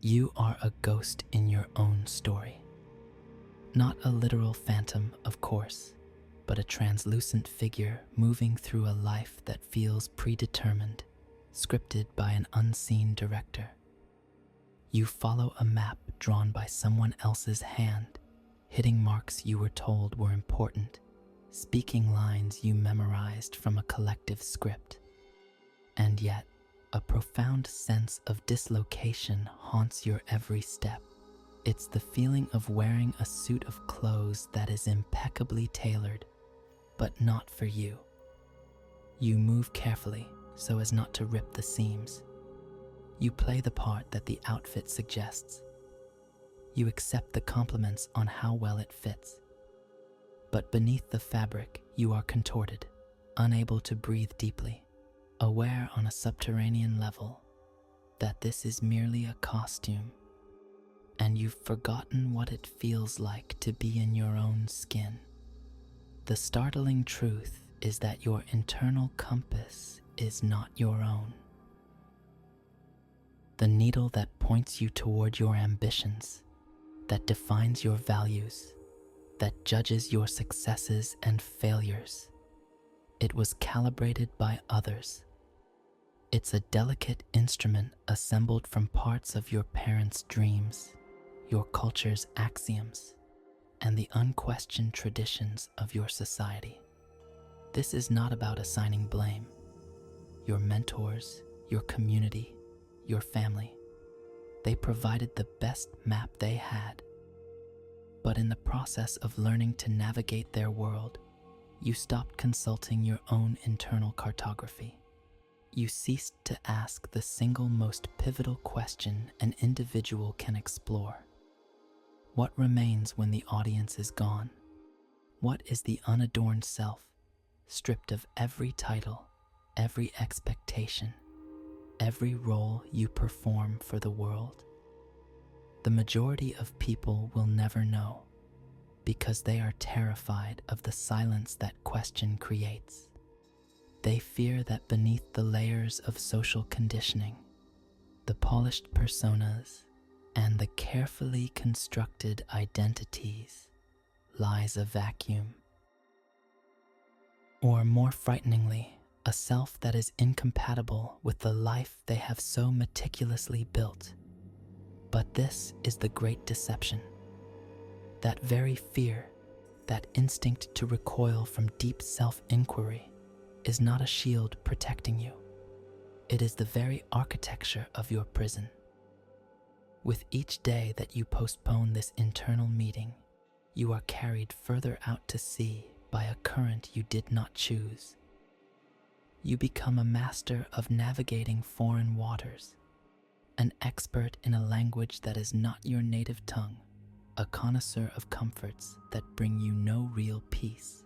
You are a ghost in your own story. Not a literal phantom, of course, but a translucent figure moving through a life that feels predetermined, scripted by an unseen director. You follow a map drawn by someone else's hand, hitting marks you were told were important, speaking lines you memorized from a collective script. And yet, a profound sense of dislocation haunts your every step. It's the feeling of wearing a suit of clothes that is impeccably tailored, but not for you. You move carefully so as not to rip the seams. You play the part that the outfit suggests. You accept the compliments on how well it fits. But beneath the fabric, you are contorted, unable to breathe deeply, aware on a subterranean level that this is merely a costume, and you've forgotten what it feels like to be in your own skin. The startling truth is that your internal compass is not your own. The needle that points you toward your ambitions, that defines your values, that judges your successes and failures. It was calibrated by others. It's a delicate instrument assembled from parts of your parents' dreams, your culture's axioms, and the unquestioned traditions of your society. This is not about assigning blame. Your mentors, your community, your family, they provided the best map they had. But in the process of learning to navigate their world, you stopped consulting your own internal cartography. You ceased to ask the single most pivotal question an individual can explore. What remains when the audience is gone? What is the unadorned self, stripped of every title, every expectation, every role you perform for the world? The majority of people will never know because they are terrified of the silence that question creates. They fear that beneath the layers of social conditioning, the polished personas, and the carefully constructed identities lies a vacuum. Or more frighteningly, a self that is incompatible with the life they have so meticulously built. But this is the great deception. That very fear, that instinct to recoil from deep self-inquiry, is not a shield protecting you. It is the very architecture of your prison. With each day that you postpone this internal meeting, you are carried further out to sea by a current you did not choose. You become a master of navigating foreign waters, an expert in a language that is not your native tongue, a connoisseur of comforts that bring you no real peace.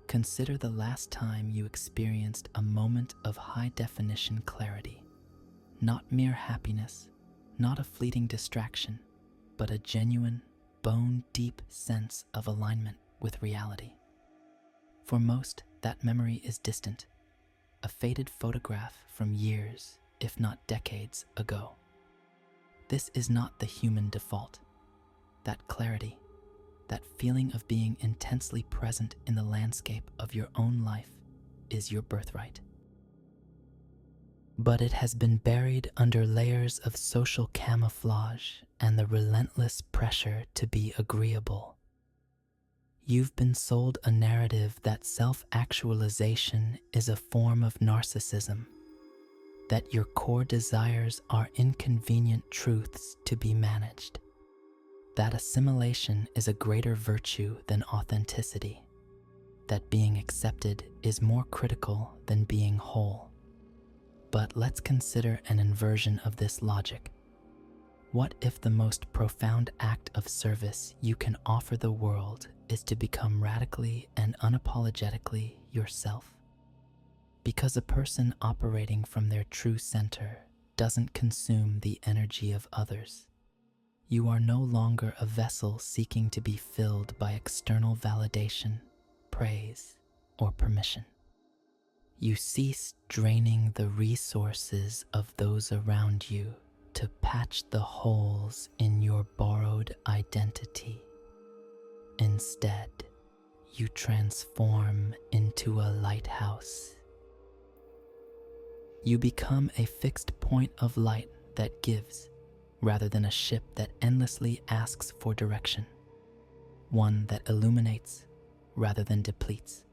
Consider the last time you experienced a moment of high-definition clarity. Not mere happiness, not a fleeting distraction, but a genuine, bone-deep sense of alignment with reality. For most, that memory is distant, a faded photograph from years, if not decades, ago. This is not the human default. That clarity, that feeling of being intensely present in the landscape of your own life, is your birthright. But it has been buried under layers of social camouflage and the relentless pressure to be agreeable. You've been sold a narrative that self-actualization is a form of narcissism, that your core desires are inconvenient truths to be managed, that assimilation is a greater virtue than authenticity, that being accepted is more critical than being whole. But let's consider an inversion of this logic. What if the most profound act of service you can offer the world is to become radically and unapologetically yourself? Because a person operating from their true center doesn't consume the energy of others. You are no longer a vessel seeking to be filled by external validation, praise, or permission. You cease draining the resources of those around you to patch the holes in your borrowed identity. Instead, you transform into a lighthouse. You become a fixed point of light that gives, rather than a ship that endlessly asks for direction. One that illuminates rather than depletes.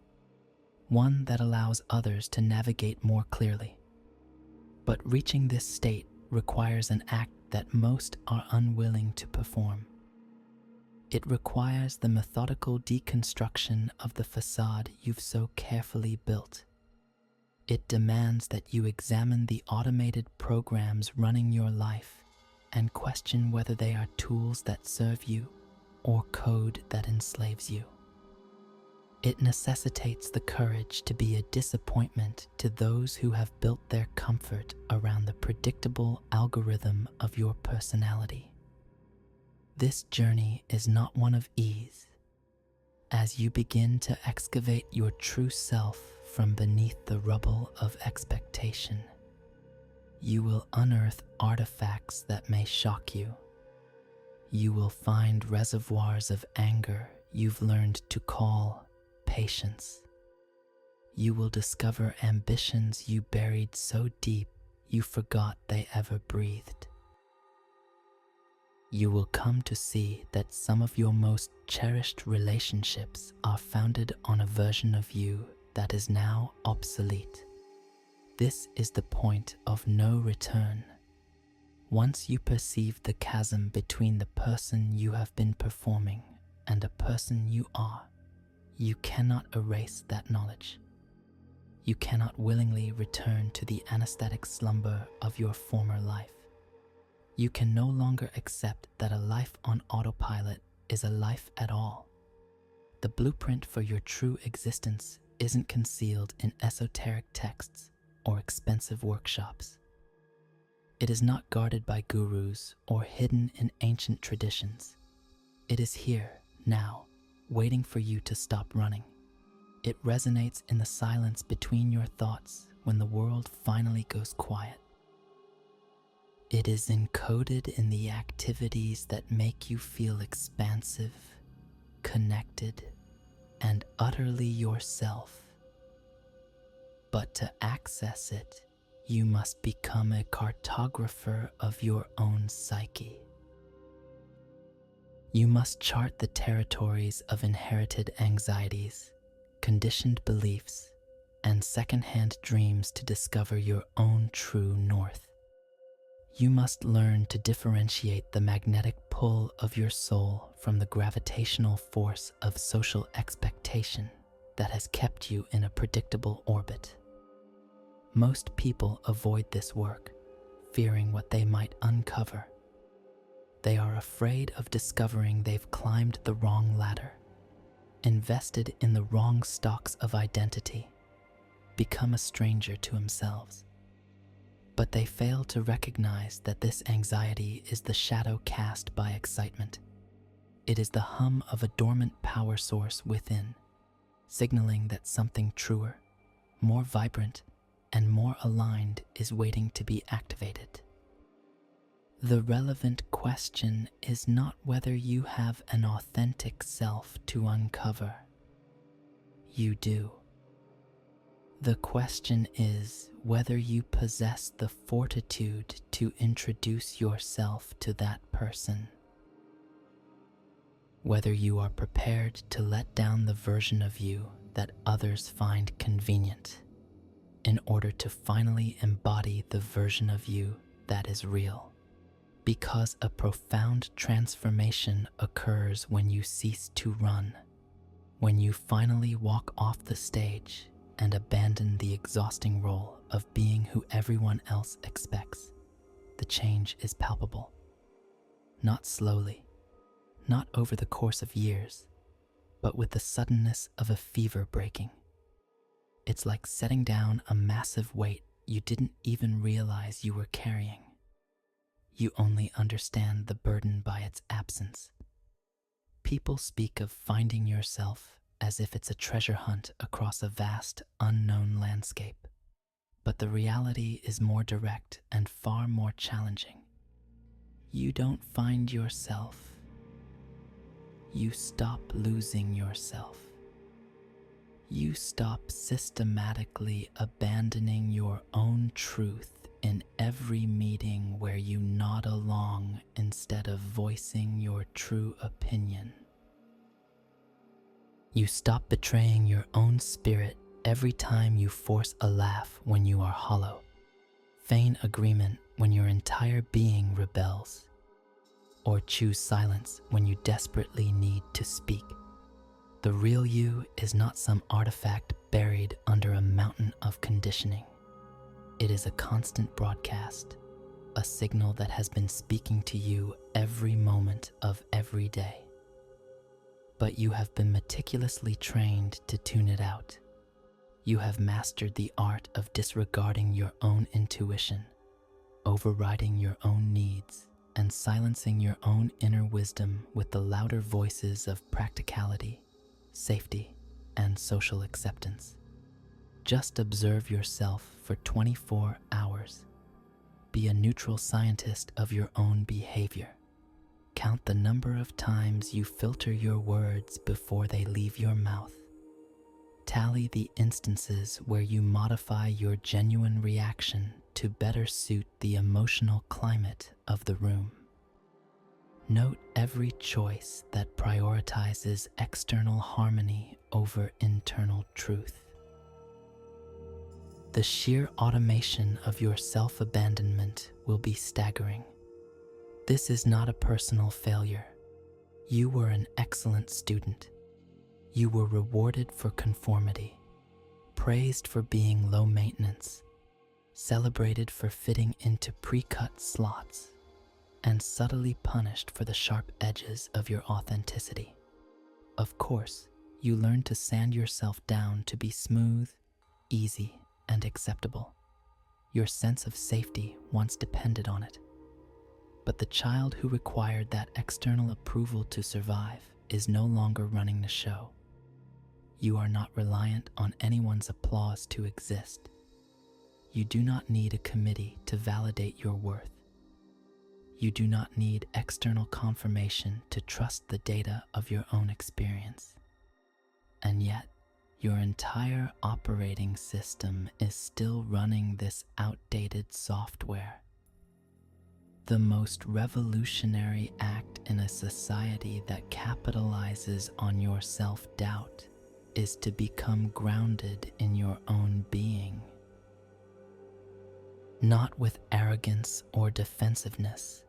One that allows others to navigate more clearly. But reaching this state requires an act that most are unwilling to perform. It requires the methodical deconstruction of the facade you've so carefully built. It demands that you examine the automated programs running your life and question whether they are tools that serve you or code that enslaves you. It necessitates the courage to be a disappointment to those who have built their comfort around the predictable algorithm of your personality. This journey is not one of ease. As you begin to excavate your true self from beneath the rubble of expectation, you will unearth artifacts that may shock you. You will find reservoirs of anger you've learned to call patience. You will discover ambitions you buried so deep you forgot they ever breathed. You will come to see that some of your most cherished relationships are founded on a version of you that is now obsolete. This is the point of no return. Once you perceive the chasm between the person you have been performing and the person you are, you cannot erase that knowledge. You cannot willingly return to the anesthetic slumber of your former life. You can no longer accept that a life on autopilot is a life at all. The blueprint for your true existence isn't concealed in esoteric texts or expensive workshops. It is not guarded by gurus or hidden in ancient traditions. It is here, now, waiting for you to stop running. It resonates in the silence between your thoughts when the world finally goes quiet. It is encoded in the activities that make you feel expansive, connected, and utterly yourself. But to access it, you must become a cartographer of your own psyche. You must chart the territories of inherited anxieties, conditioned beliefs, and secondhand dreams to discover your own true north. You must learn to differentiate the magnetic pull of your soul from the gravitational force of social expectation that has kept you in a predictable orbit. Most people avoid this work, fearing what they might uncover. They are afraid of discovering they've climbed the wrong ladder, invested in the wrong stocks of identity, become a stranger to themselves. But they fail to recognize that this anxiety is the shadow cast by excitement. It is the hum of a dormant power source within, signaling that something truer, more vibrant, and more aligned is waiting to be activated. The relevant question is not whether you have an authentic self to uncover. You do. The question is whether you possess the fortitude to introduce yourself to that person. Whether you are prepared to let down the version of you that others find convenient in order to finally embody the version of you that is real. Because a profound transformation occurs when you cease to run, when you finally walk off the stage and abandon the exhausting role of being who everyone else expects. The change is palpable. Not slowly, not over the course of years, but with the suddenness of a fever breaking. It's like setting down a massive weight you didn't even realize you were carrying. You only understand the burden by its absence. People speak of finding yourself as if it's a treasure hunt across a vast, unknown landscape. But the reality is more direct and far more challenging. you don't find yourself. You stop losing yourself. You stop systematically abandoning your own truth in every meeting where you nod along instead of voicing your true opinion. You stop betraying your own spirit every time you force a laugh when you are hollow, feign agreement when your entire being rebels, or choose silence when you desperately need to speak. The real you is not some artifact buried under a mountain of conditioning. It is a constant broadcast, a signal that has been speaking to you every moment of every day. But you have been meticulously trained to tune it out. You have mastered the art of disregarding your own intuition, overriding your own needs, and silencing your own inner wisdom with the louder voices of practicality, safety, and social acceptance. Just observe yourself for 24 hours. Be a neutral scientist of your own behavior. Count the number of times you filter your words before they leave your mouth. Tally the instances where you modify your genuine reaction to better suit the emotional climate of the room. Note every choice that prioritizes external harmony over internal truth. The sheer automation of your self-abandonment will be staggering. This is not a personal failure. You were an excellent student. You were rewarded for conformity, praised for being low maintenance, celebrated for fitting into pre-cut slots, and subtly punished for the sharp edges of your authenticity. Of course, you learned to sand yourself down to be smooth, easy, and acceptable. Your sense of safety once depended on it. But the child who required that external approval to survive is no longer running the show. You are not reliant on anyone's applause to exist. You do not need a committee to validate your worth. You do not need external confirmation to trust the data of your own experience. And yet, your entire operating system is still running this outdated software. The most revolutionary act in a society that capitalizes on your self-doubt is to become grounded in your own being. Not with arrogance or defensiveness,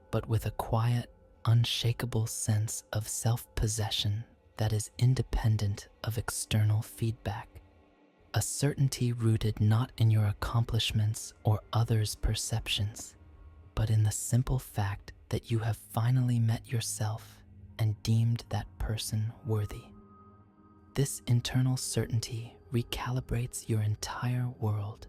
but with a quiet, unshakable sense of self-possession that is independent of external feedback. A certainty rooted not in your accomplishments or others' perceptions, but in the simple fact that you have finally met yourself and deemed that person worthy. This internal certainty recalibrates your entire world.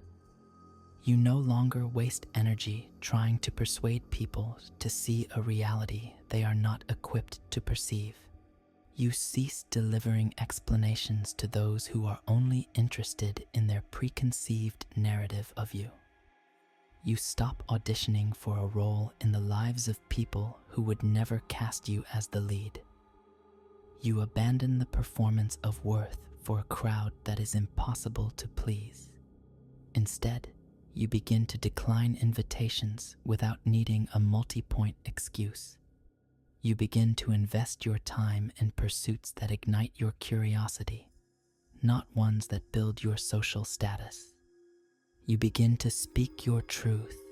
You no longer waste energy trying to persuade people to see a reality they are not equipped to perceive. You cease delivering explanations to those who are only interested in their preconceived narrative of you. You stop auditioning for a role in the lives of people who would never cast you as the lead. You abandon the performance of worth for a crowd that is impossible to please. Instead, you begin to decline invitations without needing a multi-point excuse. You begin to invest your time in pursuits that ignite your curiosity, not ones that build your social status. You begin to speak your truth,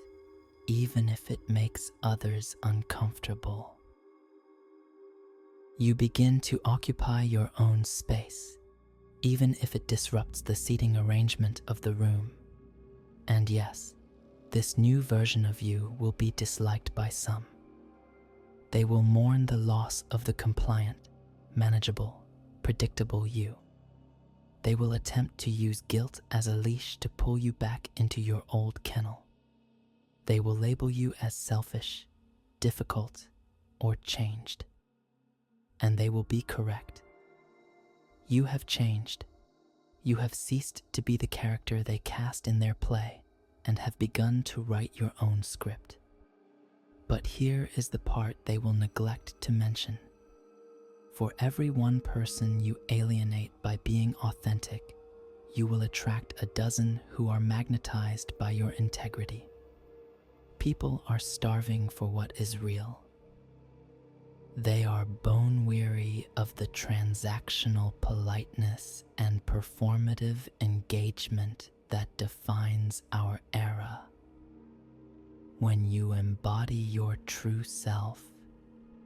even if it makes others uncomfortable. You begin to occupy your own space, even if it disrupts the seating arrangement of the room. And yes, this new version of you will be disliked by some. They will mourn the loss of the compliant, manageable, predictable you. They will attempt to use guilt as a leash to pull you back into your old kennel. They will label you as selfish, difficult, or changed. And they will be correct. You have changed. You have ceased to be the character they cast in their play and have begun to write your own script. But here is the part they will neglect to mention. For every one person you alienate by being authentic, you will attract a dozen who are magnetized by your integrity. People are starving for what is real. They are bone-weary of the transactional politeness and performative engagement that defines our era. When you embody your true self,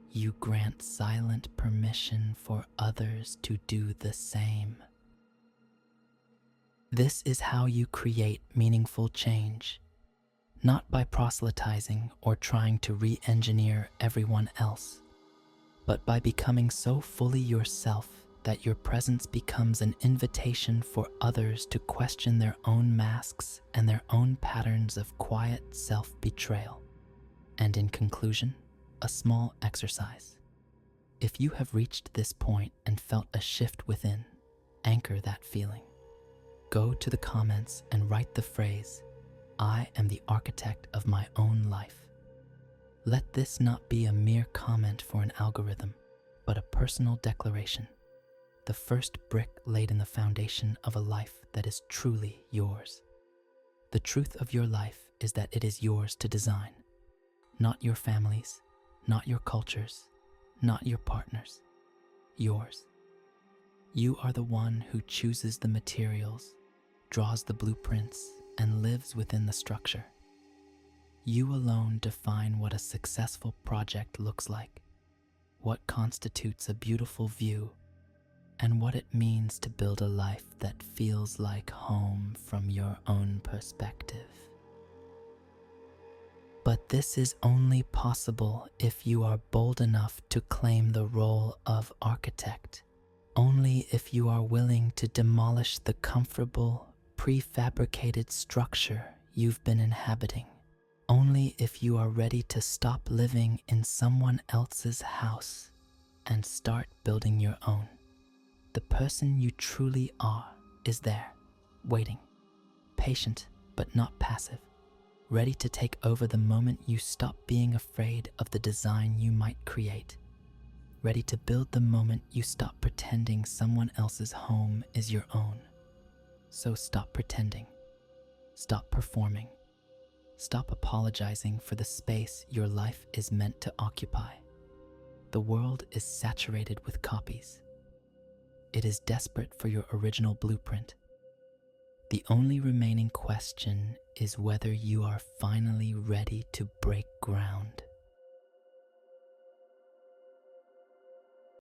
you grant silent permission for others to do the same. This is how you create meaningful change, not by proselytizing or trying to re-engineer everyone else, but by becoming so fully yourself that your presence becomes an invitation for others to question their own masks and their own patterns of quiet self-betrayal. And in conclusion, a small exercise. If you have reached this point and felt a shift within, anchor that feeling. Go to the comments and write the phrase, "I am the architect of my own life." Let this not be a mere comment for an algorithm, but a personal declaration, the first brick laid in the foundation of a life that is truly yours. The truth of your life is that it is yours to design, not your family's, not your culture's, not your partner's, yours. You are the one who chooses the materials, draws the blueprints, and lives within the structure. You alone define what a successful project looks like, what constitutes a beautiful view, and what it means to build a life that feels like home from your own perspective. But this is only possible if you are bold enough to claim the role of architect, only if you are willing to demolish the comfortable, prefabricated structure you've been inhabiting, only if you are ready to stop living in someone else's house and start building your own. The person you truly are is there, waiting, patient but not passive, ready to take over the moment you stop being afraid of the design you might create, ready to build the moment you stop pretending someone else's home is your own. So stop pretending, stop performing, stop apologizing for the space your life is meant to occupy. The world is saturated with copies. It is desperate for your original blueprint. The only remaining question is whether you are finally ready to break ground.